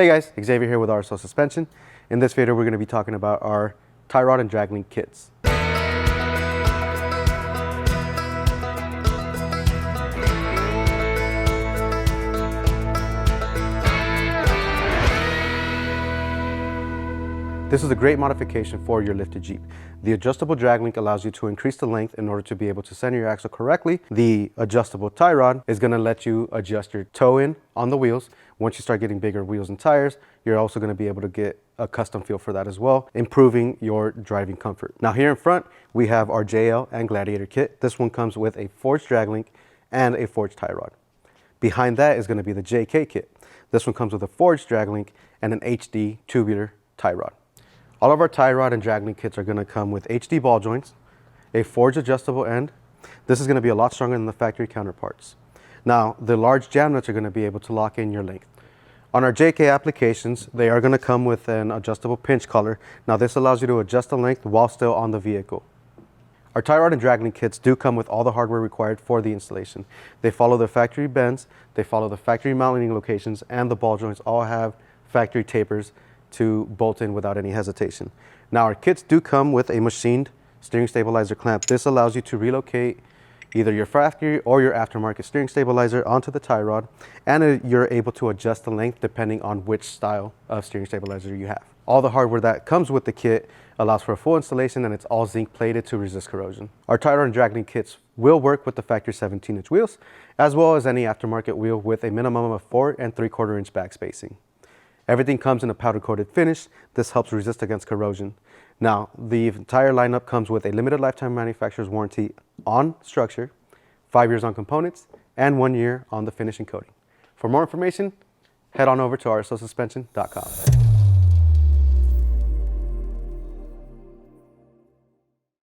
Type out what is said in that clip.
Hey guys, Xavier here with RSO Suspension. In this video, we're going to be talking about our tie rod and drag link kits. This is a great modification for your lifted Jeep. The adjustable drag link allows you to increase the length in order to be able to center your axle correctly. The adjustable tie rod is going to let you adjust your toe in on the wheels. Once you start getting bigger wheels and tires, you're also going to be able to get a custom feel for that as well, improving your driving comfort. Now here in front, we have our JL and Gladiator kit. This one comes with a forged drag link and a forged tie rod. Behind that is going to be the JK kit. This one comes with a forged drag link and an HD tubular tie rod. All of our tie rod and drag link kits are going to come with HD ball joints, a forged adjustable end. This is going to be a lot stronger than the factory counterparts. Now, the large jam nuts are going to be able to lock in your length. On our JK applications, they are going to come with an adjustable pinch collar. Now, this allows you to adjust the length while still on the vehicle. Our tie rod and drag link kits do come with all the hardware required for the installation. They follow the factory bends, they follow the factory mounting locations, and the ball joints all have factory tapers to bolt in without any hesitation. Now our kits do come with a machined steering stabilizer clamp. This allows you to relocate either your factory or your aftermarket steering stabilizer onto the tie rod, and you're able to adjust the length depending on which style of steering stabilizer you have. All the hardware that comes with the kit allows for a full installation, and it's all zinc plated to resist corrosion. Our tie rod and drag link kits will work with the factory 17-inch wheels, as well as any aftermarket wheel with a minimum of 4 3/4 inch back spacing. Everything comes in a powder coated finish. This helps resist against corrosion. Now, the entire lineup comes with a limited lifetime manufacturer's warranty on structure, 5 years on components, and 1 year on the finish and coating. For more information, head on over to rsosuspension.com.